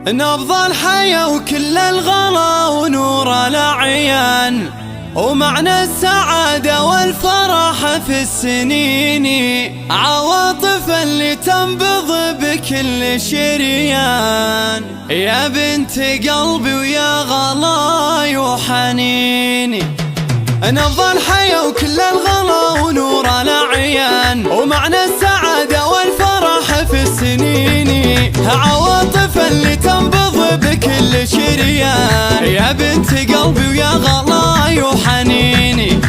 نبض الحياة وكل الغلا ونور الأعيان، ومعنى السعادة والفرح في السنين، عواطف اللي تنبض بكل شريان. يا بنت قلبي ويا غلاي وحنيني، نبض الحياة وكل الغلا ونور الأعيان، ومعنى السعادة والفرح في السنين، عواطف اللي تنبض بكل شريان. يا بنت قلبي ويا غلاي وحنيني،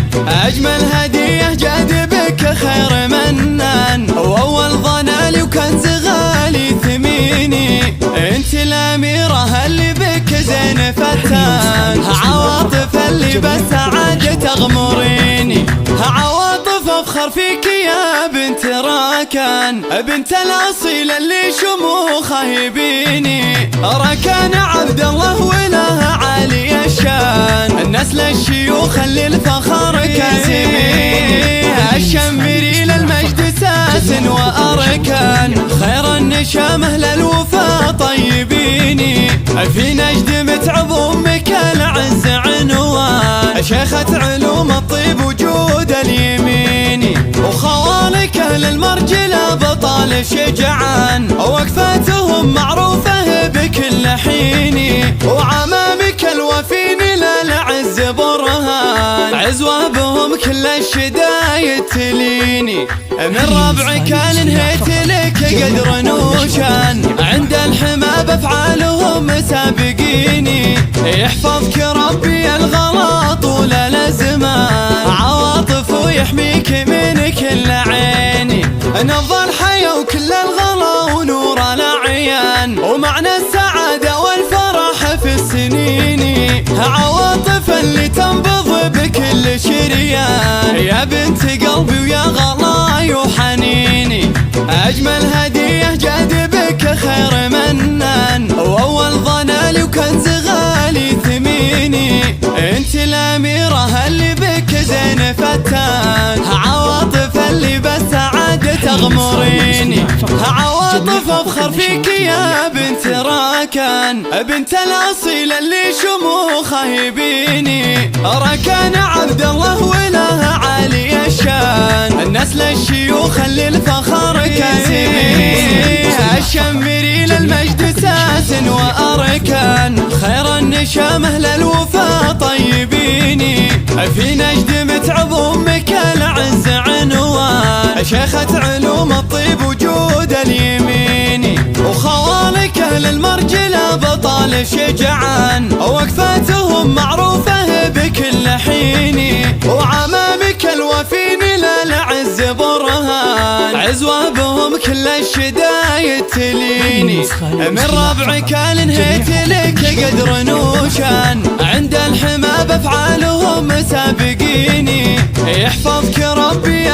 أجمل هدية جاد بك خير منان، وأول ظنالي وكنز غالي ثميني. انت الأميرة اللي بك زين فتان، عواطف اللي بالسعادة تغمريني، عواطف أفخر فيك يا بنت راكان، بنت الأصيل اللي شموخه يبيني. راكان عبد الله وله عالي الشان، النسل الشيوخ اللي الفخر كاسبين، الشمري للمجد ساس وأركان، خير النشامه للوفا طيبيني. في نجد متعب أمك العز عنوان، شيخة علوم الطيب وجود اليميني، وخوالك أهل المرجلة بطال شجعان، ووقفاتهم معروفة بكل حين، وعمامك الوفين للعز برهان، عزوة بهم كل الشدايد تليني. من ربعك انهيت لك قدر نوشان، عند الحما بافعالهم سابقيني، يحفظك ربي الغلا طول الازمان، عواطف ويحميك من كل عيني. نبض الحياة وكل الغلا ونور الأعيان، ومعنى السعادة والفرح في السنين، عواطف اللي تنبض بكل شريان. يا بنت قلبي ويا غلاي وحنيني، أجمل هدية جاد بك خير منان، وأول ظنالي وكنز غالي ثميني. انت الأميرة اللي بك زين فتان، عواطف اللي بالسعادة تغمريني، عواطف أفخر فيك يا بنت راكان، بنت الأصيل اللي شموخه يبيني. راكان عبد الله وله عالي الشان، النسل الشيوخ اللي الفخر كاسبين، الشمري للمجد ساس وأركان، خير النشامه للوفا طيبيني. في نجد متعب أمك العز عنوان، شيخة علوم الطيب وجود اليميني، وخوالك أهل المرجلة بطال شجعان، ووقفاتهم معروفة بكل حين، وعمامك الوفين للعز برهان، عزوة بهم كل الشدايد تليني. من ربعك انهيت لك قدر نوشان، عند الحما بافعالهم سابقيني، يحفظك ربي